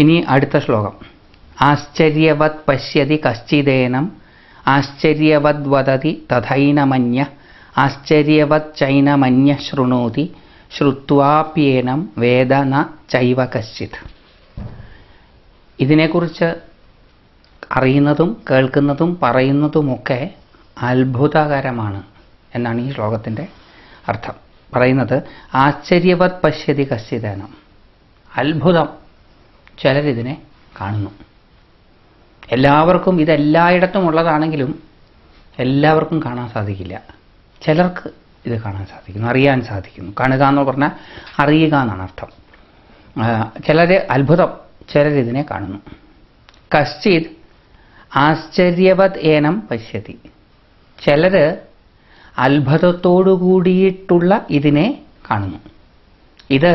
ഇനി അടുത്ത ശ്ലോകം. ആശ്ചര്യവത് പശ്യതി കശ്ചിദേനം ആശ്ചര്യവത് വദതി തഥൈനമന്യ ആശ്ചര്യവത് ചൈനമന്യ ശൃണോതി ശ്രുത്വാപ്യേനം വേദ ന ചൈവ കശ്ചിത്. ഇതിനെക്കുറിച്ച് അറിയുന്നതും കേൾക്കുന്നതും പറയുന്നതുമൊക്കെ അത്ഭുതകരമാണ് എന്നാണ് ഈ ശ്ലോകത്തിൻ്റെ അർത്ഥം. പറയുന്നത് ആശ്ചര്യവത് പശ്യതി കശ്ചിദേനം, അത്ഭുതം, ചിലരിതിനെ കാണുന്നു. എല്ലാവർക്കും ഇതെല്ലായിടത്തും ഉള്ളതാണെങ്കിലും എല്ലാവർക്കും കാണാൻ സാധിക്കില്ല. ചിലർക്ക് ഇത് കാണാൻ സാധിക്കുന്നു, അറിയാൻ സാധിക്കുന്നു. കാണുക എന്ന് പറഞ്ഞാൽ അറിയുക എന്നാണ് അർത്ഥം. ചിലർ അത്ഭുതം, ചിലരിതിനെ കാണുന്നു. കശ്ചിത് ആശ്ചര്യവത് ഏനം പശ്യതി, ചിലർ അത്ഭുതത്തോടു കൂടിയിട്ടുള്ള ഇതിനെ കാണുന്നു. ഇത്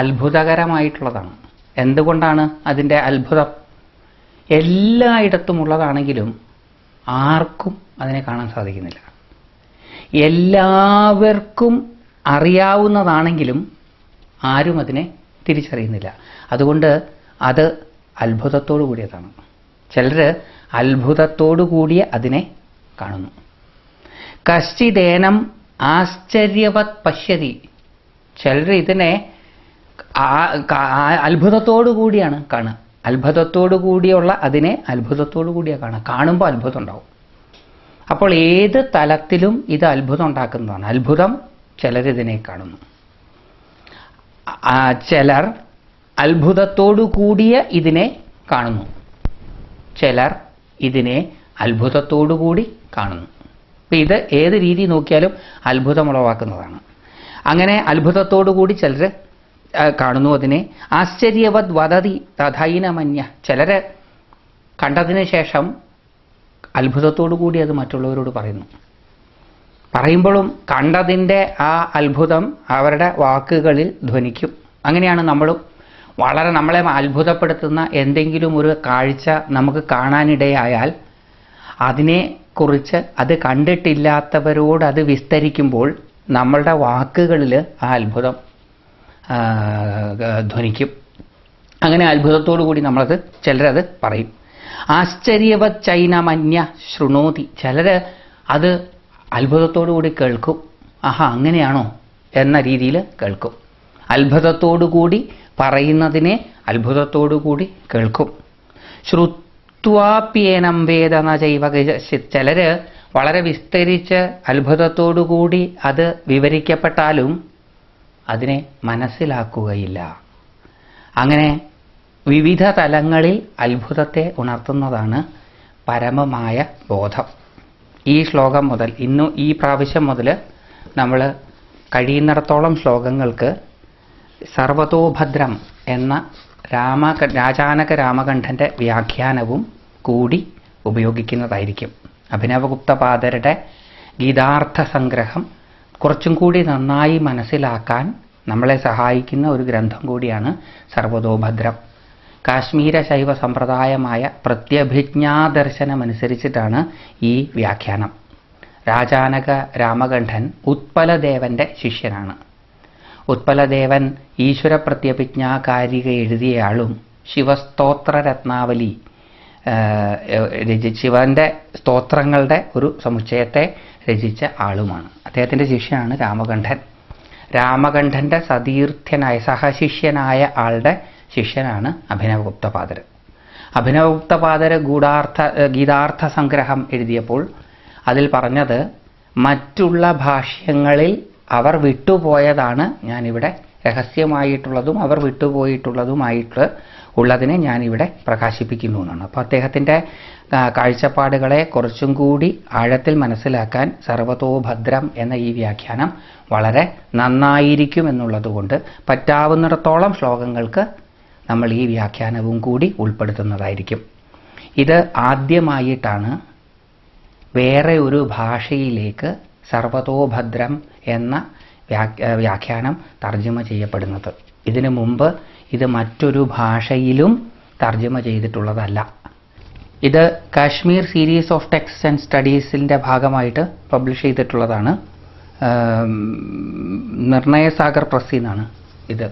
അത്ഭുതകരമായിട്ടുള്ളതാണ്. എന്തുകൊണ്ടാണ് അതിൻ്റെ അത്ഭുതം? എല്ലായിടത്തും ഉള്ളതാണെങ്കിലും ആർക്കും അതിനെ കാണാൻ സാധിക്കുന്നില്ല. എല്ലാവർക്കും അറിയാവുന്നതാണെങ്കിലും ആരും അതിനെ തിരിച്ചറിയുന്നില്ല. അതുകൊണ്ട് അത് അത്ഭുതത്തോടു കൂടിയതാണ്. ചിലർ അത്ഭുതത്തോടു കൂടിയ അതിനെ കാണുന്നു. കശ്ചിദേനം ആശ്ചര്യവത് പശ്യതി, ചിലർ ഇതിനെ അത്ഭുതത്തോടു കൂടിയാണ് കാണുക. അത്ഭുതത്തോടു കൂടിയുള്ള അതിനെ അത്ഭുതത്തോടു കൂടിയാണ് കാണുക. കാണുമ്പോൾ അത്ഭുതം ഉണ്ടാവും. അപ്പോൾ ഏത് തലത്തിലും ഇത് അത്ഭുതം ഉണ്ടാക്കുന്നതാണ്. അത്ഭുതം ചിലരിതിനെ കാണുന്നു. ചിലർ അത്ഭുതത്തോടു കൂടിയ ഇതിനെ കാണുന്നു, ചിലർ ഇതിനെ അത്ഭുതത്തോടു കൂടി കാണുന്നു. അപ്പം ഇത് ഏത് രീതി നോക്കിയാലും അത്ഭുതമുളവാക്കുന്നതാണ്. അങ്ങനെ അത്ഭുതത്തോടു കൂടി ചിലർ കാണുന്നു അതിനെ. ആശ്ചര്യവത് വദതി തഥൈനമന്യ, ചിലർ കണ്ടതിന് ശേഷം അത്ഭുതത്തോടു കൂടി അത് മറ്റുള്ളവരോട് പറയുന്നു. പറയുമ്പോഴും കണ്ടതിൻ്റെ ആ അത്ഭുതം അവരുടെ വാക്കുകളിൽ ധ്വനിക്കും. അങ്ങനെയാണ് നമ്മളും വളരെ നമ്മളെ അത്ഭുതപ്പെടുത്തുന്ന എന്തെങ്കിലും ഒരു കാഴ്ച നമുക്ക് കാണാനിടയായാൽ അതിനെക്കുറിച്ച് അത് കണ്ടിട്ടില്ലാത്തവരോട് അത് വിസ്തരിക്കുമ്പോൾ നമ്മളുടെ വാക്കുകളിൽ ആ അത്ഭുതം ധ്വനിക്കും. അങ്ങനെ അത്ഭുതത്തോടു കൂടി ചിലരത് പറയും. ആശ്ചര്യവത് ചൈനമന്യ ശൃണോതി, ചിലർ അത് അത്ഭുതത്തോടു കൂടി കേൾക്കും. ആഹാ, അങ്ങനെയാണോ എന്ന രീതിയിൽ കേൾക്കും. അത്ഭുതത്തോടു കൂടി പറയുന്നതിനെ അത്ഭുതത്തോടു കൂടി കേൾക്കും. ശ്രുത്വാപ്യേനം വേദ ന ചൈവ കശ്ചിത്, ചിലർ വളരെ വിസ്തരിച്ച് അത്ഭുതത്തോടു കൂടി അത് വിവരിക്കപ്പെട്ടാലും അതിനെ മനസ്സിലാക്കുകയില്ല. അങ്ങനെ വിവിധ തലങ്ങളിൽ അത്ഭുതത്തെ ഉണർത്തുന്നതാണ് പരമമായ ബോധം. ഈ ശ്ലോകം മുതൽ ഈ പ്രാവശ്യം മുതൽ നമ്മൾ കഴിയുന്നിടത്തോളം ശ്ലോകങ്ങൾക്ക് സർവതോഭദ്രം എന്ന രാജാനക രാമകണ്ഠൻ്റെ വ്യാഖ്യാനവും കൂടി ഉപയോഗിക്കുന്നതായിരിക്കും. അഭിനവഗുപ്തപാദരുടെ ഗീതാർത്ഥ സംഗ്രഹം കുറച്ചും കൂടി നന്നായി മനസ്സിലാക്കാൻ നമ്മളെ സഹായിക്കുന്ന ഒരു ഗ്രന്ഥം കൂടിയാണ് സർവതോഭദ്രം. കാശ്മീര ശൈവ സമ്പ്രദായമായ പ്രത്യഭിജ്ഞാദർശനമനുസരിച്ചിട്ടാണ് ഈ വ്യാഖ്യാനം. രാജാനക രാമകണ്ഠൻ ഉത്പലദേവന്റെ ശിഷ്യനാണ്. ഉത്പലദേവൻ ഈശ്വര പ്രത്യഭിജ്ഞാകാരിക എഴുതിയയാളും ശിവസ്തോത്ര രത്നാവലി ശിവന്റെ സ്തോത്രങ്ങളുടെ ഒരു സമുച്ചയത്തെ രചിച്ച ആളുമാണ്. അദ്ദേഹത്തിൻ്റെ ശിഷ്യനാണ് രാമകണ്ഠൻ. രാമകണ്ഠൻ്റെ സതീർത്ഥ്യനായ സഹശിഷ്യനായ ആളുടെ ശിഷ്യനാണ് അഭിനവഗുപ്തപാദർ. അഭിനവഗുപ്തപാദർ ഗീതാർത്ഥ സംഗ്രഹം എഴുതിയപ്പോൾ അതിൽ പറഞ്ഞത് മറ്റുള്ള ഭാഷ്യങ്ങളിൽ അവർ വിട്ടുപോയതാണ് ഞാനിവിടെ രഹസ്യമായിട്ടുള്ളതും അവർ വിട്ടുപോയിട്ടുള്ളതുമായിട്ടുള്ളതിനെ ഞാനിവിടെ പ്രകാശിപ്പിക്കുന്നു എന്നാണ്. അപ്പോൾ അദ്ദേഹത്തിൻ്റെ കാഴ്ചപ്പാടുകളെ കുറച്ചും കൂടി ആഴത്തിൽ മനസ്സിലാക്കാൻ സർവതോഭദ്രം എന്ന ഈ വ്യാഖ്യാനം വളരെ നന്നായിരിക്കും എന്നുള്ളതുകൊണ്ട് പറ്റാവുന്നിടത്തോളം ശ്ലോകങ്ങൾക്ക് നമ്മൾ ഈ വ്യാഖ്യാനവും കൂടി ഉൾപ്പെടുത്തുന്നതായിരിക്കും. ഇത് ആദ്യമായിട്ടാണ് വേറെ ഒരു ഭാഷയിലേക്ക് സർവതോഭദ്രം എന്ന വ്യാഖ്യാനം തർജ്ജമ ചെയ്യപ്പെടുന്നത്. ഇതിനു മുമ്പ് ഇത് മറ്റൊരു ഭാഷയിലും തർജ്ജമ ചെയ്തിട്ടുള്ളതല്ല. ഇത് Kashmir series of text and സ്റ്റഡീസിൻ്റെ ഭാഗമായിട്ട് പബ്ലിഷ് ചെയ്തിട്ടുള്ളതാണ്. നിർണയസാഗർ പ്രസ്സിൽ നിന്നാണ് ഇത്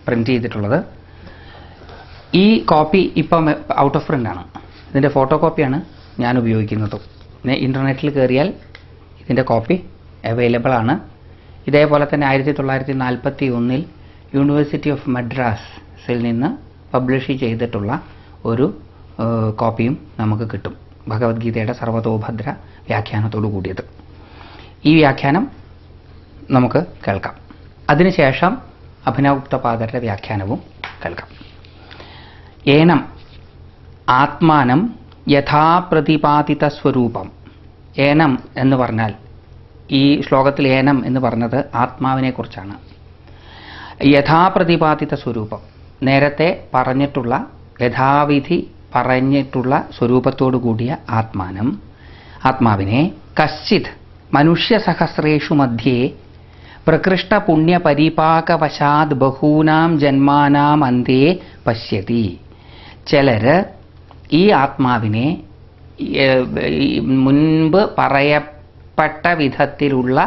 പ്രിന്റ് ചെയ്തിട്ടുള്ളത്. ഈ കോപ്പി ഇപ്പം ഔട്ട് ഓഫ് പ്രിൻ്റാണ്. ഇതിൻ്റെ ഫോട്ടോ കോപ്പിയാണ് ഞാൻ ഉപയോഗിക്കുന്നത്. ഇൻ്റർനെറ്റിൽ കയറിയാൽ ഇതിൻ്റെ കോപ്പി അവൈലബിൾ ആണ്. ഇതേപോലെ തന്നെ 1941 യൂണിവേഴ്സിറ്റി ഓഫ് മദ്രാസിൽ നിന്ന് പബ്ലിഷ് ചെയ്തിട്ടുള്ള ഒരു കോപ്പിയും നമുക്ക് കിട്ടും. ഭഗവത്ഗീതയുടെ സർവതോഭദ്ര വ്യാഖ്യാനത്തോടു കൂടിയത്. ഈ വ്യാഖ്യാനം നമുക്ക് കേൾക്കാം. അതിനുശേഷം അഭിനവഗുപ്തപാദരുടെ വ്യാഖ്യാനവും കേൾക്കാം. ഏനം ആത്മാനം യഥാപ്രതിപാദിത സ്വരൂപം. ഏനം എന്ന് പറഞ്ഞാൽ ഈ ശ്ലോകത്തിൽ ഏനം എന്ന് പറഞ്ഞത് ആത്മാവിനെ കുറിച്ചാണ്. യഥാപ്രതിപാദിത സ്വരൂപം, നേരത്തെ പറഞ്ഞിട്ടുള്ള യഥാവിധി പറഞ്ഞിട്ടുള്ള സ്വരൂപത്തോടു കൂടിയ ആത്മാവിനെ കശ്ചിത് മനുഷ്യസഹസ്രേഷു മധ്യേ പ്രകൃഷ്ട പുണ്യപരിപാകവശാത് ബഹൂനാം ജന്മാനാം അന്തേ പശ്യതി. ചിലര് ഈ ആത്മാവിനെ മുൻപ് പറയപ്പെട്ട വിധത്തിലുള്ള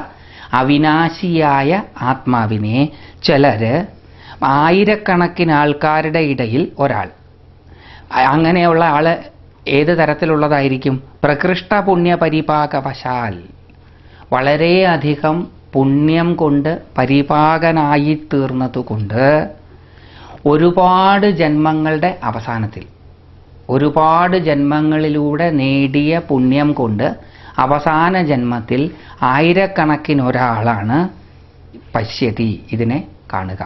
അവിനാശിയായ ആത്മാവിനെ ചിലര് ആയിരക്കണക്കിന് ആൾക്കാരുടെ ഇടയിൽ ഒരാൾ, അങ്ങനെയുള്ള ആള് ഏത് തരത്തിലുള്ളതായിരിക്കും? പ്രകൃഷ്ട പുണ്യപരിപാകവശാൽ, വളരെയധികം പുണ്യം കൊണ്ട് പരിപാകനായി തീർന്നതുകൊണ്ട് ഒരുപാട് ജന്മങ്ങളുടെ അവസാനത്തിൽ, ഒരുപാട് ജന്മങ്ങളിലൂടെ നേടിയ പുണ്യം കൊണ്ട് അവസാന ജന്മത്തിൽ ആയിരക്കണക്കിന് ഒരാളാണ് പശ്യതി, ഇതിനെ കാണുക.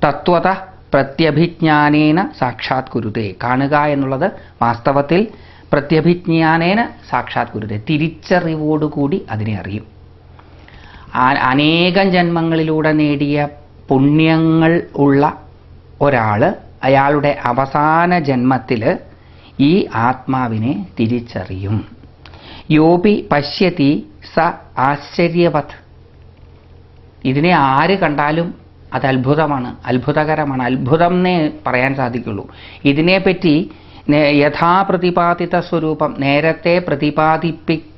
തത്വത പ്രത്യഭിജ്ഞാനേന സാക്ഷാത് കുരുതേ. കാണുക എന്നുള്ളത് വാസ്തവത്തിൽ പ്രത്യഭിജ്ഞാനേന സാക്ഷാത് കുരുതേ, തിരിച്ചറിവോടുകൂടി അതിനെ അറിയും. അനേകം ജന്മങ്ങളിലൂടെ നേടിയ പുണ്യങ്ങൾ ഉള്ള ഒരാള് അയാളുടെ അവസാന ജന്മത്തിൽ ഈ ആത്മാവിനെ തിരിച്ചറിയും. യോപി പശ്യതി സ ആശ്ചര്യവത്. ഇതിനെ ആര് കണ്ടാലും അത് അത്ഭുതമാണ്, അത്ഭുതകരമാണ്, അത്ഭുതം എന്നേ പറയാൻ സാധിക്കുള്ളൂ. ഇതിനെപ്പറ്റി യഥാപ്രതിപാദിത സ്വരൂപം, നേരത്തെ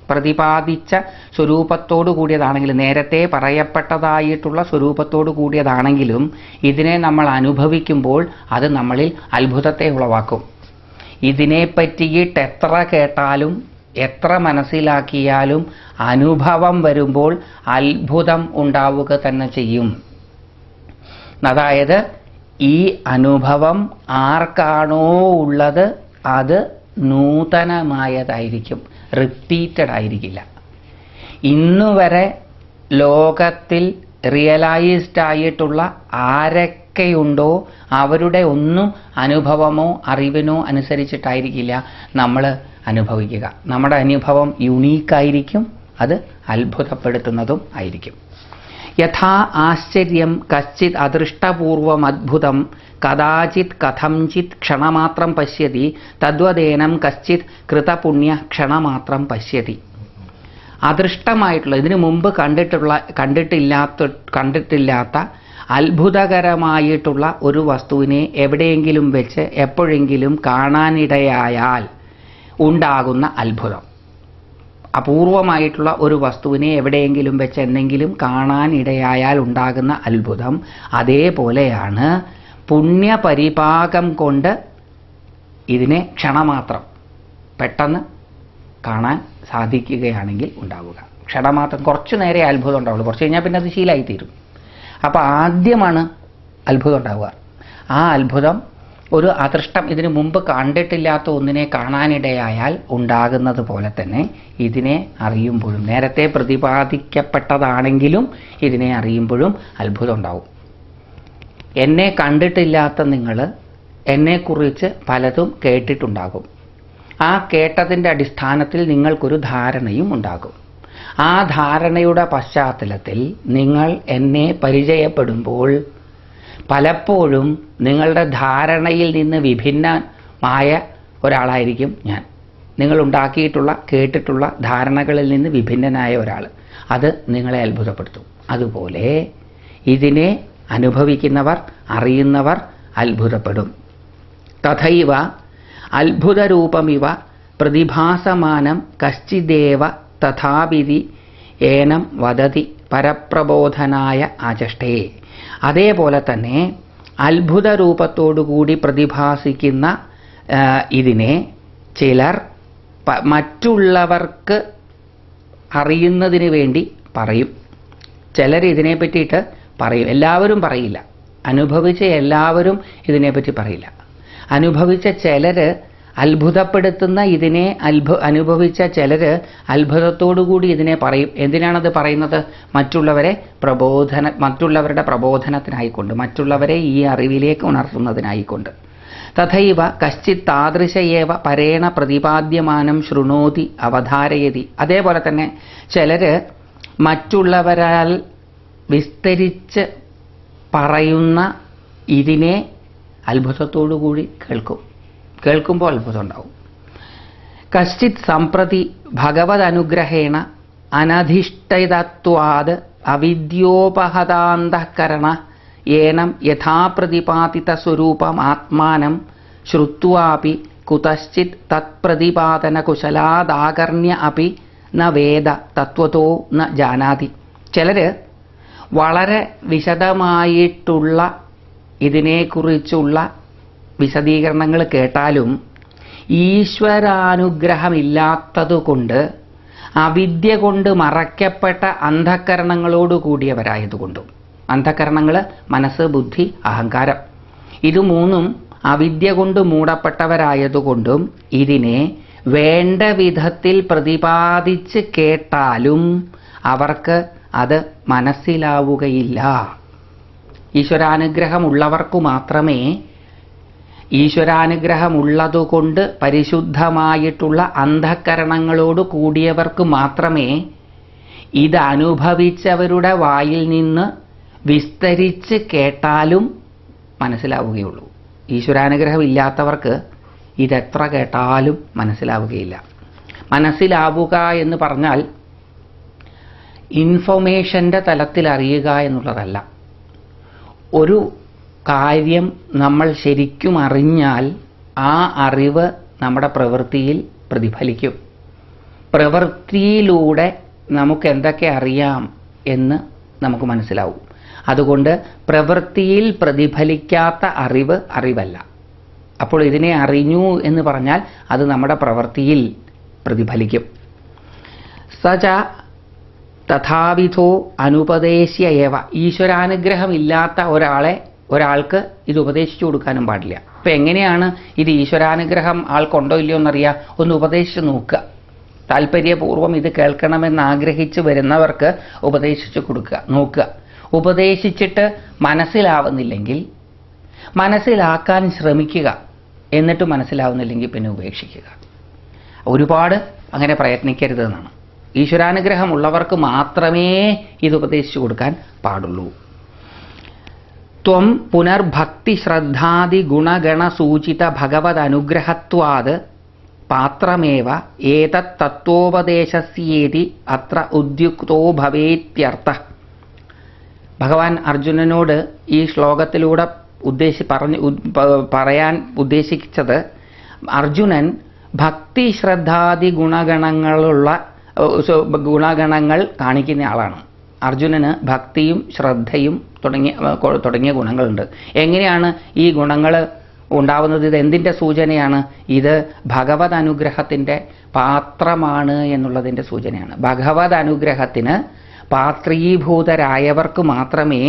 പ്രതിപാദിച്ച സ്വരൂപത്തോടു കൂടിയതാണെങ്കിലും, നേരത്തെ പറയപ്പെട്ടതായിട്ടുള്ള സ്വരൂപത്തോടു കൂടിയതാണെങ്കിലും ഇതിനെ നമ്മൾ അനുഭവിക്കുമ്പോൾ അത് നമ്മളിൽ അത്ഭുതത്തെ ഉളവാക്കും. ഇതിനെപ്പറ്റിയിട്ട് എത്ര കേട്ടാലും എത്ര മനസ്സിലാക്കിയാലും അനുഭവം വരുമ്പോൾ അത്ഭുതം ഉണ്ടാവുക തന്നെ ചെയ്യും. അതായത് ഈ അനുഭവം ആർക്കാണോ ഉള്ളത് അത് നൂതനമായതായിരിക്കും, റിപ്പീറ്റഡ് ആയിരിക്കില്ല. ഇന്നുവരെ ലോകത്തിൽ റിയലൈസ്ഡ് ആയിട്ടുള്ള ആരൊക്കെയുണ്ടോ അവരുടെ ഒന്നും അനുഭവമോ അറിവിനോ അനുസരിച്ചിട്ടായിരിക്കില്ല നമ്മൾ അനുഭവിക്കുക. നമ്മുടെ അനുഭവം യുണീക്കായിരിക്കും, അത് അത്ഭുതപ്പെടുത്തുന്നതും ആയിരിക്കും. യഥാ ആശ്ചര്യം കശ്ചിത് അദൃഷ്ടപൂർവം അദ്ഭുതം കദാചിത് കഥംചിത് ക്ഷണമാത്രം പശ്യതി തദ്വദേനം കശ്ചിത് കൃതപുണ്യ ക്ഷണമാത്രം പശ്യതി. അദൃഷ്ടമായിട്ടുള്ള, ഇതിനു മുമ്പ് കണ്ടിട്ടില്ലാത്ത അത്ഭുതകരമായിട്ടുള്ള ഒരു വസ്തുവിനെ എവിടെയെങ്കിലും വെച്ച് എപ്പോഴെങ്കിലും കാണാനിടയായാൽ ഉണ്ടാകുന്ന അത്ഭുതം, അപൂർവമായിട്ടുള്ള ഒരു വസ്തുവിനെ എവിടെയെങ്കിലും വെച്ച് എന്തെങ്കിലും കാണാനിടയായാൽ ഉണ്ടാകുന്ന അത്ഭുതം, അതേപോലെയാണ് പുണ്യപരിപാകം കൊണ്ട് ഇതിനെ ക്ഷണമാത്രം പെട്ടെന്ന് കാണാൻ സാധിക്കുകയാണെങ്കിൽ ഉണ്ടാവുക. ക്ഷണമാത്രം, കുറച്ചു നേരെ അത്ഭുതം ഉണ്ടാവുള്ളൂ, കുറച്ച് കഴിഞ്ഞാൽ പിന്നെ അത് ശീലമായിത്തീരും. അപ്പോൾ ആദ്യമാണ് അത്ഭുതം ഉണ്ടാവുക. ആ അത്ഭുതം ഒരു അദൃഷ്ടം, ഇതിനു മുമ്പ് കണ്ടിട്ടില്ലാത്ത ഒന്നിനെ കാണാനിടയായാൽ ഉണ്ടാകുന്നത് പോലെ തന്നെ ഇതിനെ അറിയുമ്പോഴും, നേരത്തെ പ്രതിപാദിക്കപ്പെട്ടതാണെങ്കിലും ഇതിനെ അറിയുമ്പോഴും അത്ഭുതം ഉണ്ടാവും. എന്നെ കണ്ടിട്ടില്ലാത്ത നിങ്ങൾ എന്നെക്കുറിച്ച് പലതും കേട്ടിട്ടുണ്ടാകും. ആ കേട്ടതിൻ്റെ അടിസ്ഥാനത്തിൽ നിങ്ങൾക്കൊരു ധാരണയും ഉണ്ടാകും. ആ ധാരണയുടെ പശ്ചാത്തലത്തിൽ നിങ്ങൾ എന്നെ പരിചയപ്പെടുമ്പോൾ പലപ്പോഴും നിങ്ങളുടെ ധാരണയിൽ നിന്ന് വിഭിന്നമായ ഒരാളായിരിക്കും ഞാൻ. നിങ്ങൾ ഉണ്ടാക്കിയിട്ടുള്ള കേട്ടിട്ടുള്ള ധാരണകളിൽ നിന്ന് വിഭിന്നനായ ഒരാൾ, അത് നിങ്ങളെ അത്ഭുതപ്പെടുത്തും. അതുപോലെ ഇതിനെ അനുഭവിക്കുന്നവർ, അറിയുന്നവർ അത്ഭുതപ്പെടും. തഥൈവ അത്ഭുതരൂപമിവ പ്രതിഭാസമാനം കശ്ചിദേവ തഥാവിധി ഏനം വദതി പരപ്രബോധനായ ആചഷ്ടേ. അതേപോലെ തന്നെ അത്ഭുത രൂപത്തോടുകൂടി പ്രതിഭാസിക്കുന്ന ഇതിനെ ചിലർ മറ്റുള്ളവർക്ക് അറിയുന്നതിന് വേണ്ടി പറയും. ചിലർ ഇതിനെ പറ്റിയിട്ട് പറയും. എല്ലാവരും പറയില്ല. അനുഭവിച്ച എല്ലാവരും ഇതിനെപ്പറ്റി പറയില്ല. അനുഭവിച്ച ചിലർ അത്ഭുതപ്പെടുത്തുന്ന ഇതിനെ അനുഭവിച്ച ചിലർ അത്ഭുതത്തോടുകൂടി ഇതിനെ പറയും. എന്തിനാണത് പറയുന്നത്? മറ്റുള്ളവരുടെ പ്രബോധനത്തിനായിക്കൊണ്ട്, മറ്റുള്ളവരെ ഈ അറിവിലേക്ക് ഉണർത്തുന്നതിനായിക്കൊണ്ട്. തഥൈവ കശ്ചിത് താദൃശയേവ പരേണ പ്രതിപാദ്യമാനം ശൃണോതി അവധാരയതി. അതേപോലെ തന്നെ ചിലർ മറ്റുള്ളവരാൽ വിസ്തരിച്ച് പറയുന്ന ഇതിനെ അത്ഭുതത്തോടുകൂടി കേൾക്കുമ്പോൾ അത്ഭുതം ഉണ്ടാവും. കശ്ചിത് സംപ്രതി ഭഗവദനുഗ്രഹേണ അനധിഷ്ഠിതത്വാത് അവിദ്യോപഹതാന്തഃകരണ ഏനം യഥാപ്രതിപാദിത സ്വരൂപം ആത്മാനം ശ്രുത്വാപി കുതശ്ചിത് തത്പ്രതിപാദന കുശലാദാകർണ്യ അപി ന വേദ തത്വതോ ന ജാനാതി. ചിലർ വളരെ വിശദമായിട്ടുള്ള ഇതിനെക്കുറിച്ചുള്ള വിശദീകരണങ്ങൾ കേട്ടാലും ഈശ്വരാനുഗ്രഹമില്ലാത്തതുകൊണ്ട്, അവിദ്യ കൊണ്ട് മറയ്ക്കപ്പെട്ട അന്ധകരണങ്ങളോട് കൂടിയവരായതുകൊണ്ടും, അന്ധകരണങ്ങൾ മനസ്സ്, ബുദ്ധി, അഹങ്കാരം, ഇത് മൂന്നും അവിദ്യ കൊണ്ട് മൂടപ്പെട്ടവരായതുകൊണ്ടും ഇതിനെ വേണ്ട വിധത്തിൽ പ്രതിപാദിച്ച് കേട്ടാലും അവർക്ക് അത് മനസ്സിലാവുകയില്ല. ഈശ്വരാനുഗ്രഹമുള്ളവർക്കു മാത്രമേ, ഈശ്വരാനുഗ്രഹമുള്ളതുകൊണ്ട് പരിശുദ്ധമായിട്ടുള്ള അന്ധകരണങ്ങളോട് കൂടിയവർക്ക് മാത്രമേ ഇത് അനുഭവിച്ചവരുടെ വായിൽ നിന്ന് വിസ്തരിച്ച് കേട്ടാലും മനസ്സിലാവുകയുള്ളൂ. ഈശ്വരാനുഗ്രഹം ഇല്ലാത്തവർക്ക് ഇതെത്ര കേട്ടാലും മനസ്സിലാവുകയില്ല. മനസ്സിലാവുക എന്ന് പറഞ്ഞാൽ ഇൻഫർമേഷൻ്റെ തലത്തിൽ അറിയുക എന്നുള്ളതല്ല. ഒരു കാര്യം നമ്മൾ ശരിക്കും അറിഞ്ഞാൽ ആ അറിവ് നമ്മുടെ പ്രവൃത്തിയിൽ പ്രതിഫലിക്കും. പ്രവൃത്തിയിലൂടെ നമുക്ക് എന്തൊക്കെ അറിയാം എന്ന് നമുക്ക് മനസ്സിലാവും. അതുകൊണ്ട് പ്രവൃത്തിയിൽ പ്രതിഫലിക്കാത്ത അറിവ് അറിവല്ല. അപ്പോൾ ഇതിനെ അറിഞ്ഞു എന്ന് പറഞ്ഞാൽ അത് നമ്മുടെ പ്രവൃത്തിയിൽ പ്രതിഫലിക്കും. സച തഥാവിധോ അനുപദേശ്യ ഏവ. ഈശ്വരാനുഗ്രഹമില്ലാത്ത ഒരാൾക്ക് ഇത് ഉപദേശിച്ചു കൊടുക്കാനും പാടില്ല. ഇപ്പം എങ്ങനെയാണ് ഇത് ഈശ്വരാനുഗ്രഹം ആൾക്കുണ്ടോ ഇല്ലയോ എന്നറിയാം? ഒന്ന് ഉപദേശിച്ച് നോക്കുക. താല്പര്യപൂർവ്വം ഇത് കേൾക്കണമെന്ന് ആഗ്രഹിച്ച് വരുന്നവർക്ക് ഉപദേശിച്ചു നോക്കുക. ഉപദേശിച്ചിട്ട് മനസ്സിലാവുന്നില്ലെങ്കിൽ മനസ്സിലാക്കാൻ ശ്രമിക്കുക. എന്നിട്ട് മനസ്സിലാവുന്നില്ലെങ്കിൽ പിന്നെ ഉപേക്ഷിക്കുക. ഒരുപാട് അങ്ങനെ പ്രയത്നിക്കരുതെന്നാണ്. ഈശ്വരാനുഗ്രഹമുള്ളവർക്ക് മാത്രമേ ഇത് ഉപദേശിച്ചു കൊടുക്കാൻ പാടുള്ളൂ. ത്വം പുനർഭക്തി ശ്രദ്ധാദി ഗുണഗണ സൂചിത ഭഗവത് അനുഗ്രഹത്വാത് പാത്രമേവ ഏതത് തത്വോപദേശസ്യേതി അത്ര ഉദ്യുക്തോ ഭവേത്യർത്ഥ. ഭഗവാൻ അർജുനനോട് ഈ ശ്ലോകത്തിലൂടെ പറയാൻ ഉദ്ദേശിച്ചത്, അർജുനൻ ഭക്തി ശ്രദ്ധാദി ഗുണഗണങ്ങൾ കാണിക്കുന്ന ആളാണ്. അർജുനന് ഭക്തിയും ശ്രദ്ധയും തുടങ്ങിയ ഗുണങ്ങളുണ്ട്. എങ്ങനെയാണ് ഈ ഗുണങ്ങൾ ഉണ്ടാവുന്നത്? ഇത് എന്തിൻ്റെ സൂചനയാണ്? ഇത് ഭഗവത് അനുഗ്രഹത്തിൻ്റെ പാത്രമാണ് എന്നുള്ളതിൻ്റെ സൂചനയാണ്. ഭഗവത് അനുഗ്രഹത്തിന് പാത്രീഭൂതരായവർക്ക് മാത്രമേ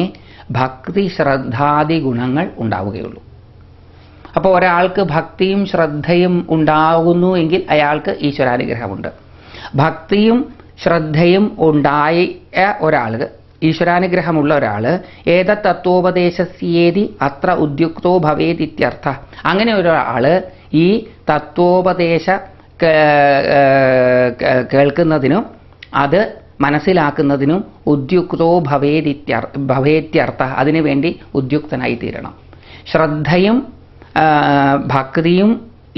ഭക്തി ശ്രദ്ധാദി ഗുണങ്ങൾ ഉണ്ടാവുകയുള്ളൂ. അപ്പോൾ ഒരാൾക്ക് ഭക്തിയും ശ്രദ്ധയും ഉണ്ടാകുന്നു എങ്കിൽ അയാൾക്ക് ഈശ്വരാനുഗ്രഹമുണ്ട്. ഭക്തിയും ശ്രദ്ധയും ഉണ്ടായ ഒരാൾ, ഈശ്വരാനുഗ്രഹമുള്ള ഒരാൾ ഏതത് തത്വോപദേശസ്യേതി അത്ര ഉദ്യുക്തോ ഭവേദിത്യർത്ഥ. അങ്ങനെ ഒരാൾ ഈ തത്വോപദേശ കേൾക്കുന്നതിനും അത് മനസ്സിലാക്കുന്നതിനും ഉദ്യുക്തോ ഭവേത്യർത്ഥ, അതിനുവേണ്ടി ഉദ്യുക്തനായി തീരണം. ശ്രദ്ധയും ഭക്തിയും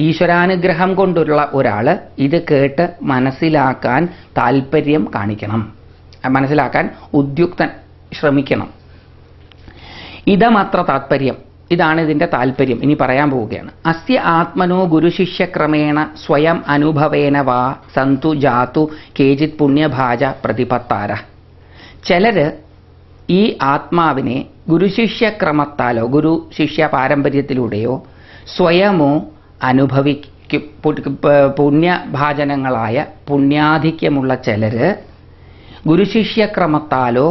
ഈശ്വരാനുഗ്രഹം കൊണ്ടുള്ള ഒരാൾ ഇത് കേട്ട് മനസ്സിലാക്കാൻ താല്പര്യം കാണിക്കണം, മനസ്സിലാക്കാൻ ഉദ്യുക്തൻ ശ്രമിക്കണം. ഇതമത്ര താത്പര്യം, ഇതാണ് ഇതിൻ്റെ താല്പര്യം. ഇനി പറയാൻ പോവുകയാണ്. അസ്യ ആത്മനോ ഗുരുശിഷ്യക്രമേണ സ്വയം അനുഭവേന വാ സന്തു ജാതു കേചിത് പുണ്യഭാജ പ്രതിപത്താര. ചിലർ ഈ ആത്മാവിനെ ഗുരുശിഷ്യക്രമത്താലോ ഗുരു ശിഷ്യ പാരമ്പര്യത്തിലൂടെയോ സ്വയമോ അനുഭവിക്കും. പുണ്യഭാജനങ്ങളായ പുണ്യാധിക്യമുള്ള ചിലര് ഗുരുശിഷ്യക്രമത്താലോ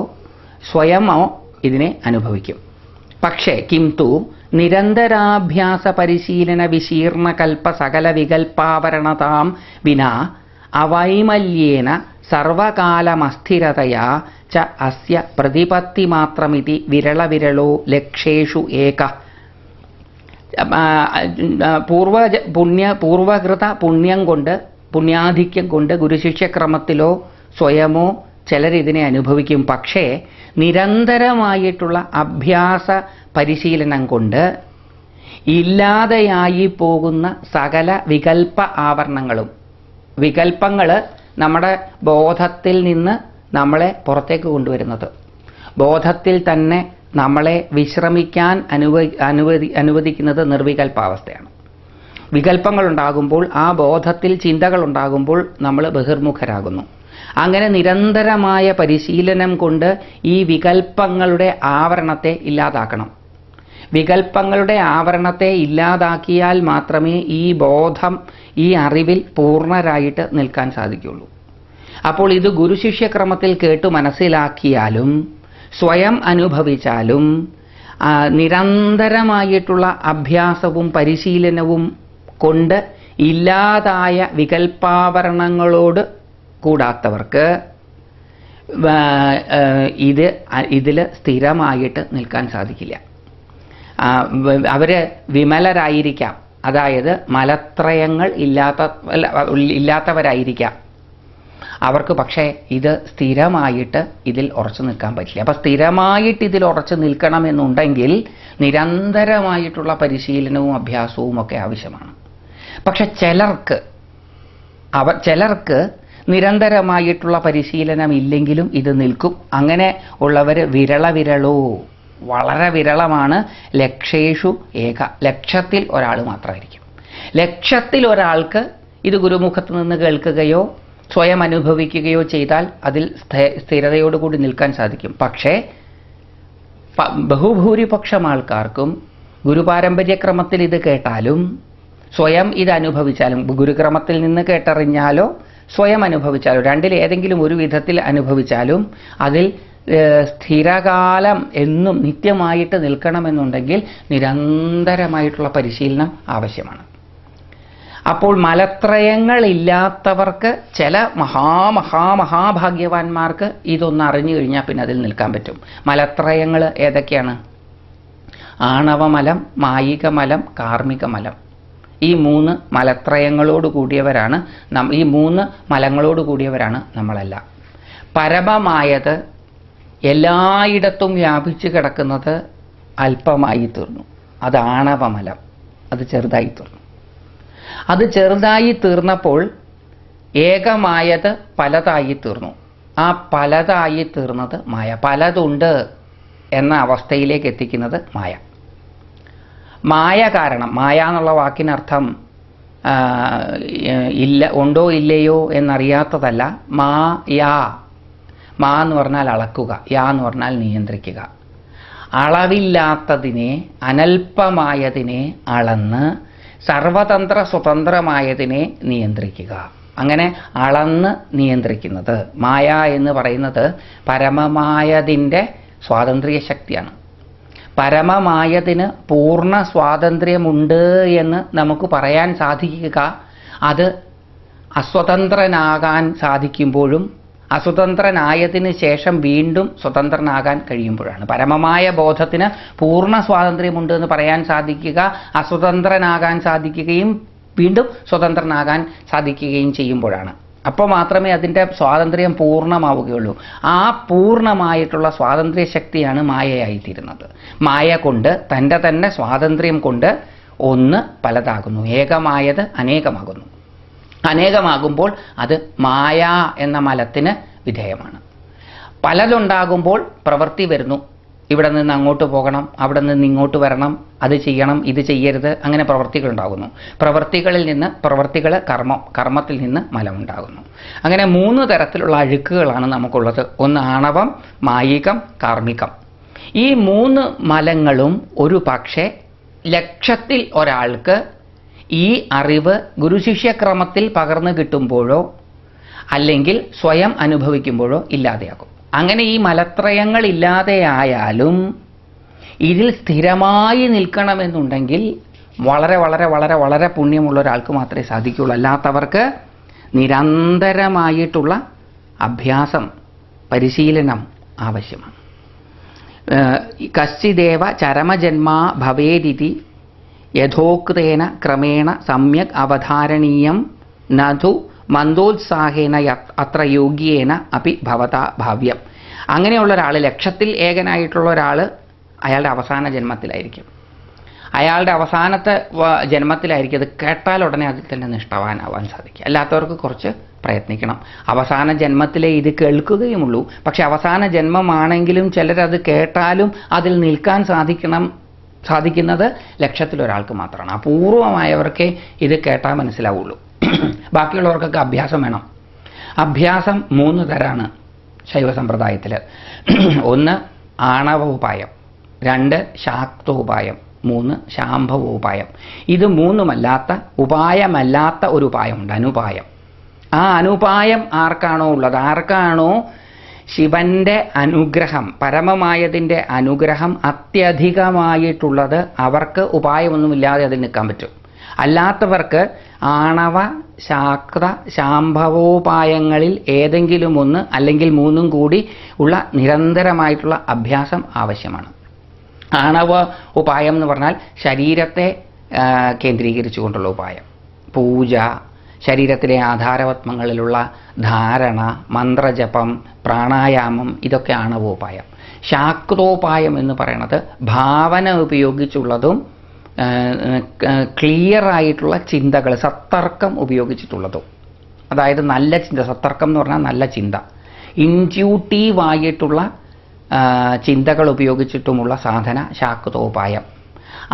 സ്വയമോ ഇതിനെ അനുഭവിക്കും. പക്ഷേ കിംതു നിരന്തരാഭ്യാസ പരിശീലന വിശീർണ കൽപ്പ സകല വികൽപ്പാവരണതാം വിനാ അവൈമല്യേന സർവകാലമസ്ഥിരതയാ ച അസ്യ പ്രതിപത്തിമാത്രമിതി വിരളവിരളോ ലക്ഷേഷു ഏക. പൂർവകൃത പുണ്യം കൊണ്ട് പുണ്യാധിക്യം കൊണ്ട് ഗുരുശിഷ്യക്രമത്തിലോ സ്വയമോ ചിലരിതിനെ അനുഭവിക്കും. പക്ഷേ നിരന്തരമായിട്ടുള്ള അഭ്യാസ പരിശീലനം കൊണ്ട് ഇല്ലാതെയായി പോകുന്ന സകല വികൽപ്പ ആവരണങ്ങളും, വികൽപ്പങ്ങൾ നമ്മുടെ ബോധത്തിൽ നിന്ന് നമ്മളെ പുറത്തേക്ക് കൊണ്ടുവരുന്നത്, ബോധത്തിൽ തന്നെ നമ്മളെ വിശ്രമിക്കാൻ അനുവദിക്കുന്നത് നിർവികൽപ്പാവസ്ഥയാണ്. വികൽപ്പങ്ങളുണ്ടാകുമ്പോൾ, ആ ബോധത്തിൽ ചിന്തകളുണ്ടാകുമ്പോൾ നമ്മൾ ബഹിർമുഖരാകുന്നു. അങ്ങനെ നിരന്തരമായ പരിശീലനം കൊണ്ട് ഈ വികൽപ്പങ്ങളുടെ ആവരണത്തെ ഇല്ലാതാക്കണം. വികൽപ്പങ്ങളുടെ ആവരണത്തെ ഇല്ലാതാക്കിയാൽ മാത്രമേ ഈ ബോധം, ഈ അറിവിൽ പൂർണ്ണരായിട്ട് നിൽക്കാൻ സാധിക്കുകയുള്ളൂ. അപ്പോൾ ഇത് ഗുരുശിഷ്യക്രമത്തിൽ കേട്ടു മനസ്സിലാക്കിയാലും സ്വയം അനുഭവിച്ചാലും നിരന്തരമായിട്ടുള്ള അഭ്യാസവും പരിശീലനവും കൊണ്ട് ഇല്ലാതായ വികൽപ്പാവരണങ്ങളോട് കൂടാത്തവർക്ക് ഇതിൽ സ്ഥിരമായിട്ട് നിൽക്കാൻ സാധിക്കില്ല. അവര് വിമലരായിരിക്കാം, അതായത് മലത്രയങ്ങൾ ഇല്ലാത്തവരായിരിക്കാം അവർക്ക്. പക്ഷേ ഇത് സ്ഥിരമായിട്ട് ഇതിൽ ഉറച്ചു നിൽക്കാൻ പറ്റില്ല. അപ്പം സ്ഥിരമായിട്ട് ഇതിൽ ഉറച്ചു നിൽക്കണമെന്നുണ്ടെങ്കിൽ നിരന്തരമായിട്ടുള്ള പരിശീലനവും അഭ്യാസവും ഒക്കെ ആവശ്യമാണ്. പക്ഷെ ചിലർക്ക് നിരന്തരമായിട്ടുള്ള പരിശീലനം ഇല്ലെങ്കിലും ഇത് നിൽക്കും. അങ്ങനെ ഉള്ളവർ വിരളോ, വളരെ വിരളമാണ്. ലക്ഷേഷു ഏക, ലക്ഷത്തിൽ ഒരാൾ മാത്രമായിരിക്കും. ലക്ഷത്തിൽ ഒരാൾക്ക് ഇത് ഗുരുമുഖത്ത് നിന്ന് കേൾക്കുകയോ സ്വയം അനുഭവിക്കുകയോ ചെയ്താൽ അതിൽ സ്ഥിരതയോടുകൂടി നിൽക്കാൻ സാധിക്കും. പക്ഷേ ബഹുഭൂരിപക്ഷം ആൾക്കാർക്കും ഗുരുപാരമ്പര്യക്രമത്തിൽ ഇത് കേട്ടാലും സ്വയം ഇത് അനുഭവിച്ചാലും, ഗുരുക്രമത്തിൽ നിന്ന് കേട്ടറിഞ്ഞാലോ സ്വയം അനുഭവിച്ചാലോ, രണ്ടിലേതെങ്കിലും ഒരു വിധത്തിൽ അനുഭവിച്ചാലും അതിൽ സ്ഥിരകാലം എന്നും നിത്യമായിട്ട് നിൽക്കണമെന്നുണ്ടെങ്കിൽ നിരന്തരമായിട്ടുള്ള പരിശീലനം ആവശ്യമാണ്. അപ്പോൾ മലത്രയങ്ങളില്ലാത്തവർക്ക്, ചില മഹാഭാഗ്യവാന്മാർക്ക് ഇതൊന്ന് അറിഞ്ഞു കഴിഞ്ഞാൽ പിന്നെ അതിൽ നിൽക്കാൻ പറ്റും. മലത്രയങ്ങൾ ഏതൊക്കെയാണ്? ആണവമലം, മായികമലം, കാർമ്മികമലം. ഈ 3 മലത്രയങ്ങളോട് കൂടിയവരാണ്, ഈ 3 മലങ്ങളോട് കൂടിയവരാണ് നമ്മളെല്ലാം. പരമമായത് എല്ലായിടത്തും വ്യാപിച്ചു കിടക്കുന്നത് അല്പമായി തീർന്നു. അത് ആണവമലം, അത് ചെറുതായി തീർന്നു. അത് ചെറുതായി തീർന്നപ്പോൾ ഏകമായത് പലതായി തീർന്നു. ആ പലതായി തീർന്നത് മായ. പലതുണ്ട് എന്ന അവസ്ഥയിലേക്ക് എത്തിക്കുന്നത് മായ. മായ കാരണം, മായ എന്നുള്ള വാക്കിനർത്ഥം ഉണ്ടോ ഇല്ലയോ എന്നറിയാത്തതല്ല. മാ എന്ന് പറഞ്ഞാൽ അളക്കുക, യാ എന്ന് പറഞ്ഞാൽ നിയന്ത്രിക്കുക. അളവില്ലാത്തതിനെ, അനൽപമായതിനെ അളന്ന് സർവതന്ത്ര സ്വതന്ത്രമായതിനെ നിയന്ത്രിക്കുക. അങ്ങനെ അളന്ന് നിയന്ത്രിക്കുന്നത് മായ എന്ന് പറയുന്നത് പരമമായതിൻ്റെ സ്വാതന്ത്ര്യ ശക്തിയാണ്. പരമമായതിന് പൂർണ്ണ സ്വാതന്ത്ര്യമുണ്ട് എന്ന് നമുക്ക് പറയാൻ സാധിക്കുക അത് അസ്വതന്ത്രനാകാൻ സാധിക്കുമ്പോഴും അസ്വതന്ത്രനായതിന് ശേഷം വീണ്ടും സ്വതന്ത്രനാകാൻ കഴിയുമ്പോഴാണ്. പരമമായ ബോധത്തിന് പൂർണ്ണ സ്വാതന്ത്ര്യമുണ്ട് എന്ന് പറയാൻ സാധിക്കുക അസ്വതന്ത്രനാകാൻ സാധിക്കുകയും വീണ്ടും സ്വതന്ത്രനാകാൻ സാധിക്കുകയും ചെയ്യുമ്പോഴാണ്. അപ്പോൾ മാത്രമേ അതിൻ്റെ സ്വാതന്ത്ര്യം പൂർണ്ണമാവുകയുള്ളൂ. ആ പൂർണ്ണമായിട്ടുള്ള സ്വാതന്ത്ര്യ ശക്തിയാണ് മായയായിത്തീരുന്നത്. മായ കൊണ്ട്, തൻ്റെ തന്നെ സ്വാതന്ത്ര്യം കൊണ്ട് ഒന്ന് പലതാകുന്നു, ഏകമായത് അനേകമാകുന്നു. അനേകമാകുമ്പോൾ അത് മായ എന്ന മലത്തിന് വിധേയമാണ്. പലതുണ്ടാകുമ്പോൾ പ്രവൃത്തി വരുന്നു. ഇവിടെ നിന്ന് അങ്ങോട്ട് പോകണം, അവിടെ നിന്ന് ഇങ്ങോട്ട് വരണം, അത് ചെയ്യണം, ഇത് ചെയ്യരുത്, അങ്ങനെ പ്രവൃത്തികൾ ഉണ്ടാകുന്നു. പ്രവൃത്തികളിൽ നിന്ന് പ്രവൃത്തികൾ കർമ്മത്തിൽ നിന്ന് മലമുണ്ടാകുന്നു. അങ്ങനെ 3 തരത്തിലുള്ള അഴുക്കുകളാണ് നമുക്കുള്ളത്. ഒന്ന് ആണവം, മായികം, കാർമ്മികം. ഈ 3 മലങ്ങളും ഒരു പക്ഷേ ലക്ഷത്തിൽ ഒരാൾക്ക് ഈ അറിവ് ഗുരുശിഷ്യക്രമത്തിൽ പകർന്നു കിട്ടുമ്പോഴോ അല്ലെങ്കിൽ സ്വയം അനുഭവിക്കുമ്പോഴോ ഇല്ലാതെയാകും. അങ്ങനെ ഈ മലത്രയങ്ങൾ ഇല്ലാതെയായാലും ഇതിൽ സ്ഥിരമായി നിൽക്കണമെന്നുണ്ടെങ്കിൽ വളരെ വളരെ വളരെ വളരെ പുണ്യമുള്ള ഒരാൾക്ക് മാത്രമേ സാധിക്കുകയുള്ളൂ. അല്ലാത്തവർക്ക് നിരന്തരമായിട്ടുള്ള അഭ്യാസം, പരിശീലനം ആവശ്യമാണ്. കശ്ചിദേവ ചരമജന്മാ ഭവേദിതി യഥോക്തേന ക്രമേണ സമ്യക് അവധാരണീയം നധു മന്ദോത്സാഹേന അത്ര യോഗ്യേന അപി ഭവതാ ഭാവ്യം. അങ്ങനെയുള്ള ഒരാൾ, ലക്ഷത്തിൽ ഏകനായിട്ടുള്ള ഒരാൾ, അയാളുടെ അവസാന ജന്മത്തിലായിരിക്കും. അയാളുടെ അവസാനത്തെ ജന്മത്തിലായിരിക്കും. അത് കേട്ടാൽ ഉടനെ അതിൽ തന്നെ നിഷ്ഠവാനാവാൻ സാധിക്കും. അല്ലാത്തവർക്ക് കുറച്ച് പ്രയത്നിക്കണം. അവസാന ജന്മത്തിലേ ഇത് കേൾക്കുകയുമുള്ളൂ. പക്ഷെ അവസാന ജന്മമാണെങ്കിലും ചിലരത് കേട്ടാലും അതിൽ നിൽക്കാൻ സാധിക്കുന്നത് ലക്ഷത്തിലൊരാൾക്ക് മാത്രമാണ്. അപൂർവമായവർക്കേ ഇത് കേട്ടാൽ മനസ്സിലാവുള്ളൂ. ബാക്കിയുള്ളവർക്കൊക്കെ അഭ്യാസം വേണം. അഭ്യാസം 3 തരാണ് ശൈവ സമ്പ്രദായത്തിൽ. 1 ആണവോപായം, 2 ശാക്തോപായം, 3 ശാംഭവോപായം. ഇത് 3മല്ലാത്ത ഉപായമല്ലാത്ത ഒരു ഉപായമുണ്ട്, അനുപായം. ആ അനുപായം ആർക്കാണോ ഉള്ളത്, ആർക്കാണോ ശിവന്റെ അനുഗ്രഹം, പരമമായതിൻ്റെ അനുഗ്രഹം അത്യധികമായിട്ടുള്ളത്, അവർക്ക് ഉപായമൊന്നുമില്ലാതെ അതിൽ നിൽക്കാൻ പറ്റും. അല്ലാത്തവർക്ക് ആണവ, ശാക്ത, ശാംഭവോപായങ്ങളിൽ ഏതെങ്കിലും 1 അല്ലെങ്കിൽ 3 കൂടി ഉള്ള നിരന്തരമായിട്ടുള്ള അഭ്യാസം ആവശ്യമാണ്. ആണവ ഉപായം എന്ന് പറഞ്ഞാൽ ശരീരത്തെ കേന്ദ്രീകരിച്ചുകൊണ്ടുള്ള ഉപായം, പൂജ, ശരീരത്തിലെ ആധാരപത്മങ്ങളിലുള്ള ധാരണ, മന്ത്രജപം, പ്രാണായാമം, ഇതൊക്കെ ആണവോപായം. ശാക്തോപായം എന്ന് പറയുന്നത് ഭാവന ഉപയോഗിച്ചുള്ളതും ക്ലിയർ ആയിട്ടുള്ള ചിന്തകൾ, സത്തർക്കം ഉപയോഗിച്ചിട്ടുള്ളതും. അതായത് നല്ല ചിന്ത, സത്തർക്കം എന്ന് പറഞ്ഞാൽ നല്ല ചിന്ത, ഇൻറ്റ്യൂട്ടീവായിട്ടുള്ള ചിന്തകൾ ഉപയോഗിച്ചിട്ടുമുള്ള സാധന ശാക്തോപായം.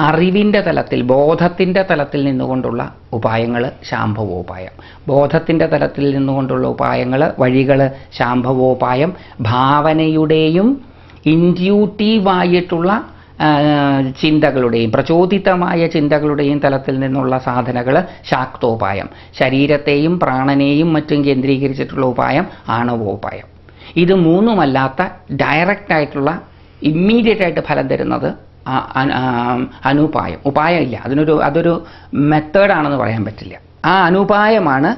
അറിവിൻ്റെ തലത്തിൽ, ബോധത്തിൻ്റെ തലത്തിൽ നിന്നുകൊണ്ടുള്ള ഉപായങ്ങൾ ശാംഭവോപായം. ബോധത്തിൻ്റെ തലത്തിൽ നിന്നുകൊണ്ടുള്ള ഉപായങ്ങൾ, വഴികൾ ശാംഭവോപായം. ഭാവനയുടെയും ഇൻറ്റ്യൂട്ടീവായിട്ടുള്ള ചിന്തകളുടെയും പ്രചോദിതമായ ചിന്തകളുടെയും തലത്തിൽ നിന്നുള്ള സാധനകൾ ശാക്തോപായം. ശരീരത്തെയും പ്രാണനെയും മറ്റും കേന്ദ്രീകരിച്ചിട്ടുള്ള ഉപായം ആണവോപായം. ഇത് 3മല്ലാത്ത ഡയറക്റ്റ് ആയിട്ടുള്ള ഇമ്മീഡിയറ്റ് ആയിട്ട് ഫലം തരുന്നത് അനുപായം. ഉപായമില്ല, അതൊരു മെത്തേഡാണെന്ന് പറയാൻ പറ്റില്ല. ആ അനുപായമാണ്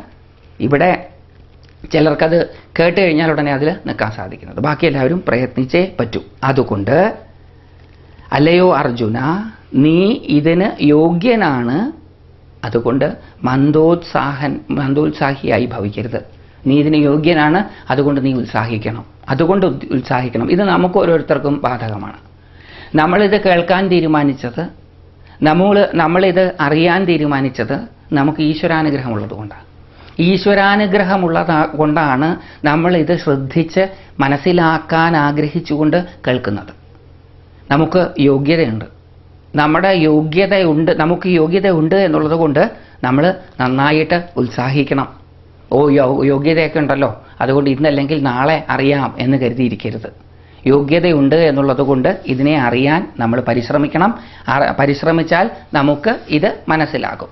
ഇവിടെ ചിലർക്കത് കേട്ട് കഴിഞ്ഞാൽ ഉടനെ അതിൽ നിൽക്കാൻ സാധിക്കുന്നത്. ബാക്കി എല്ലാവരും പ്രയത്നിച്ചേ പറ്റൂ. അതുകൊണ്ട് അല്ലയോ അർജുന, നീ ഇതിന് യോഗ്യനാണ്. അതുകൊണ്ട് മന്ദോത്സാഹിയായി ഭവിക്കരുത്. നീ ഇതിന് യോഗ്യനാണ്, അതുകൊണ്ട് നീ ഉത്സാഹിക്കണം. ഇത് നമുക്ക് ഓരോരുത്തർക്കും ബാധകമാണ്. നമ്മളിത് കേൾക്കാൻ തീരുമാനിച്ചത്, നമ്മളിത് അറിയാൻ തീരുമാനിച്ചത് നമുക്ക് ഈശ്വരാനുഗ്രഹമുള്ളത് കൊണ്ടാണ്. ഈശ്വരാനുഗ്രഹമുള്ളത് കൊണ്ടാണ് നമ്മളിത് ശ്രദ്ധിച്ച് മനസ്സിലാക്കാൻ ആഗ്രഹിച്ചുകൊണ്ട് കേൾക്കുന്നത്. നമുക്ക് യോഗ്യതയുണ്ട്, നമുക്ക് യോഗ്യതയുണ്ട് എന്നുള്ളത് കൊണ്ട് നമ്മൾ നന്നായിട്ട് ഉത്സാഹിക്കണം. യോഗ്യതയൊക്കെ ഉണ്ടല്ലോ, അതുകൊണ്ട് ഇന്നല്ലെങ്കിൽ നാളെ അറിയാം എന്ന് കരുതിയിരിക്കരുത്. യോഗ്യതയുണ്ട് എന്നുള്ളത് കൊണ്ട് ഇതിനെ അറിയാൻ നമ്മൾ പരിശ്രമിക്കണം. പരിശ്രമിച്ചാൽ നമുക്ക് ഇത് മനസ്സിലാകും.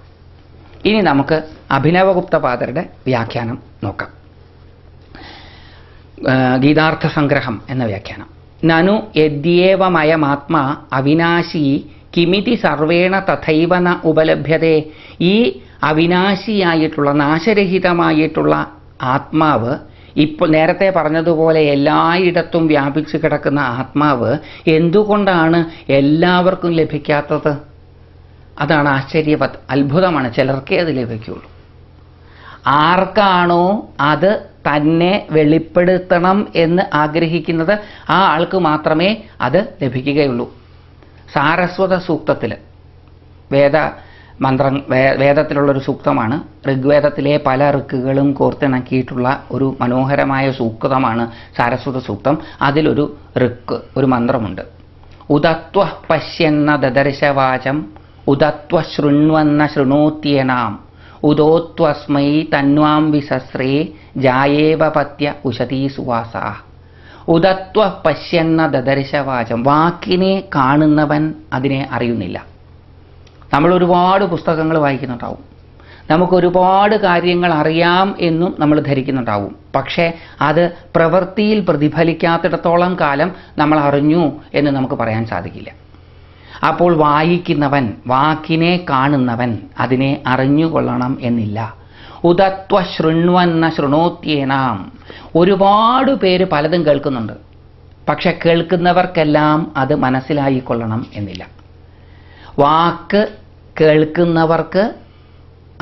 ഇനി നമുക്ക് അഭിനവഗുപ്തപാദരുടെ വ്യാഖ്യാനം നോക്കാം. ഗീതാർത്ഥ സംഗ്രഹം എന്ന വ്യാഖ്യാനം. നനു യദ്യേവമയമാത്മാ അവിനാശി കിമിതി സർവേണ തഥൈവ ന ഉപലഭ്യതേ. ഈ അവിനാശിയായിട്ടുള്ള, നാശരഹിതമായിട്ടുള്ള ആത്മാവ്, ഇപ്പോൾ നേരത്തെ പറഞ്ഞതുപോലെ എല്ലായിടത്തും വ്യാപിച്ചു കിടക്കുന്ന ആത്മാവ് എന്തുകൊണ്ടാണ് എല്ലാവർക്കും ലഭിക്കാത്തത്? അതാണ് ആശ്ചര്യവത്, അത്ഭുതമാണ്. ചിലർക്കേ അത് ലഭിക്കുകയുള്ളൂ. ആർക്കാണോ അത് തന്നെ വെളിപ്പെടുത്തണം എന്ന് ആഗ്രഹിക്കുന്നത് ആ ആൾക്ക് മാത്രമേ അത് ലഭിക്കുകയുള്ളൂ. സാരസ്വത സൂക്തത്തിൽ, വേദത്തിലുള്ളൊരു സൂക്തമാണ്. ഋഗ്വേദത്തിലെ പല ഋക്കുകളും കോർത്തിണക്കിയിട്ടുള്ള ഒരു മനോഹരമായ സൂക്തമാണ് സാരസ്വത സൂക്തം. അതിലൊരു ഋക്ക്, ഒരു മന്ത്രമുണ്ട്. ഉദത്വ പശ്യന്ന ദദർശവാചം ഉദത്വ ശൃണ്വന്ന ശൃണോത്യനാം ഉദോത്വസ്മൈ തന്വാം വിസസ്രേ ജായേവപത്യ ഉശതീ സുവാസാ. ഉദത്വ പശ്യന്ന ദദർശവാചം. വാക്കിനെ കാണുന്നവൻ അതിനെ അറിയുന്നില്ല. നമ്മൾ ഒരുപാട് പുസ്തകങ്ങൾ വായിക്കുന്നുണ്ടാവും, നമുക്കൊരുപാട് കാര്യങ്ങൾ അറിയാം എന്നും നമ്മൾ ധരിക്കുന്നുണ്ടാവും. പക്ഷേ അത് പ്രവൃത്തിയിൽ പ്രതിഫലിക്കാത്തിടത്തോളം കാലം നമ്മൾ അറിഞ്ഞു എന്ന് നമുക്ക് പറയാൻ സാധിക്കില്ല. അപ്പോൾ വായിക്കുന്നവൻ, വാക്കിനെ കാണുന്നവൻ അതിനെ അറിഞ്ഞുകൊള്ളണം എന്നില്ല. ഉദത്വ ശൃണ്വന്ന ശൃണോത്യേനാം. ഒരുപാട് പേര് പലതും കേൾക്കുന്നുണ്ട്, പക്ഷെ കേൾക്കുന്നവർക്കെല്ലാം അത് മനസ്സിലായിക്കൊള്ളണം എന്നില്ല. വാക്ക് കേൾക്കുന്നവർക്ക്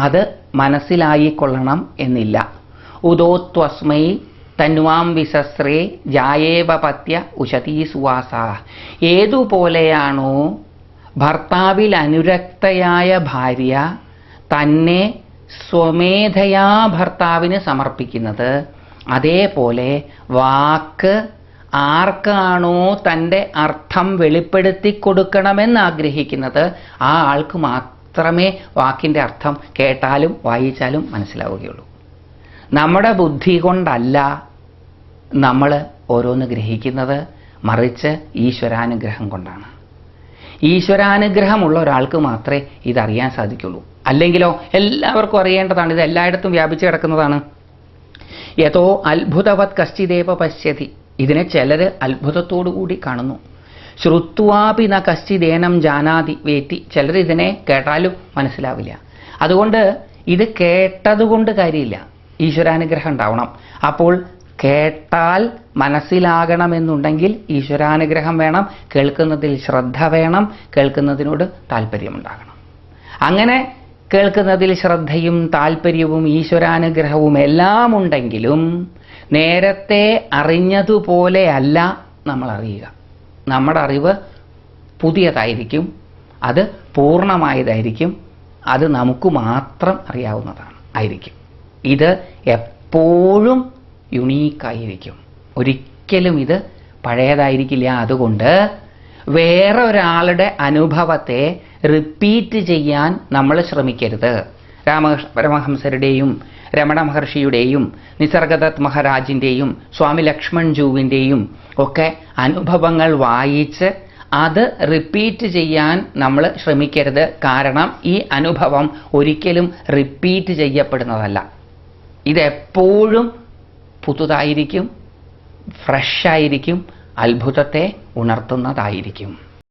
അത് മനസ്സിലായിക്കൊള്ളണം എന്നില്ല. ഉദോത്വസ്മൈ തന്വാം വിസസ്രേ ജായേവ പത്യ ഉശതീ സുവാസ. ഏതുപോലെയാണോ ഭർത്താവിൽ അനുരക്തയായ ഭാര്യ തന്നെ സ്വമേധയാ ഭർത്താവിന് സമർപ്പിക്കുന്നത്, അതേപോലെ വാക്ക് ആർക്കാണോ തൻ്റെ അർത്ഥം വെളിപ്പെടുത്തി കൊടുക്കണമെന്ന് ആഗ്രഹിക്കുന്നത് ആ ആൾക്ക് മാത്രമേ വാക്കിൻ്റെ അർത്ഥം കേട്ടാലും വായിച്ചാലും മനസ്സിലാവുകയുള്ളൂ. നമ്മുടെ ബുദ്ധി കൊണ്ടല്ല നമ്മൾ ഓരോന്ന് ഗ്രഹിക്കുന്നത്, മറിച്ച് ഈശ്വരാനുഗ്രഹം കൊണ്ടാണ്. ഈശ്വരാനുഗ്രഹമുള്ള ഒരാൾക്ക് മാത്രമേ ഇതറിയാൻ സാധിക്കുള്ളൂ. അല്ലെങ്കിലോ എല്ലാവർക്കും അറിയേണ്ടതാണ്, ഇത് എല്ലായിടത്തും വ്യാപിച്ചു കിടക്കുന്നതാണ്. യഥോ അത്ഭുതവത് കശ്ചിദേവ പശ്യതി. ഇതിനെ ചിലർ അത്ഭുതത്തോടുകൂടി കാണുന്നു. ശ്രുത്വാപി ന കശ്ചിദേനം ജാനാതി വേത്തി. ചിലർ ഇതിനെ കേട്ടാലും മനസ്സിലാവില്ല. അതുകൊണ്ട് ഇത് കേട്ടതുകൊണ്ട് കാര്യമില്ല, ഈശ്വരാനുഗ്രഹം ഉണ്ടാവണം. അപ്പോൾ കേട്ടാൽ മനസ്സിലാകണമെന്നുണ്ടെങ്കിൽ ഈശ്വരാനുഗ്രഹം വേണം, കേൾക്കുന്നതിൽ ശ്രദ്ധ വേണം, കേൾക്കുന്നതിനോട് താല്പര്യമുണ്ടാകണം. അങ്ങനെ കേൾക്കുന്നതിൽ ശ്രദ്ധയും താല്പര്യവും ഈശ്വരാനുഗ്രഹവും എല്ലാം ഉണ്ടെങ്കിലും നേരത്തെ അറിഞ്ഞതുപോലെയല്ല നമ്മൾ അറിയുക. നമ്മുടെ അറിവ് പുതിയതായിരിക്കും, അത് പൂർണ്ണമായതായിരിക്കും, അത് നമുക്ക് മാത്രം അറിയാവുന്നതാണ് ആയിരിക്കും. ഇത് എപ്പോഴും യുണീക്കായിരിക്കും, ഒരിക്കലും ഇത് പഴയതായിരിക്കില്ല. അതുകൊണ്ട് വേറെ ഒരാളുടെ അനുഭവത്തെ റിപ്പീറ്റ് ചെയ്യാൻ നമ്മൾ ശ്രമിക്കരുത്. രാമകൃഷ്ണ പരമഹംസരുടെയും രമണ മഹർഷിയുടെയും നിസർഗദത്ത് മഹാരാജിൻ്റെയും സ്വാമി ലക്ഷ്മൺ ജൂവിൻ്റെയും ഒക്കെ അനുഭവങ്ങൾ വായിച്ച് അത് റിപ്പീറ്റ് ചെയ്യാൻ നമ്മൾ ശ്രമിക്കരുത്. കാരണം ഈ അനുഭവം ഒരിക്കലും റിപ്പീറ്റ് ചെയ്യപ്പെടുന്നതല്ല. ഇതെപ്പോഴും പുതുതായിരിക്കും, ഫ്രഷായിരിക്കും, അത്ഭുതത്തെ ഉണർത്തുന്നതായിരിക്കും.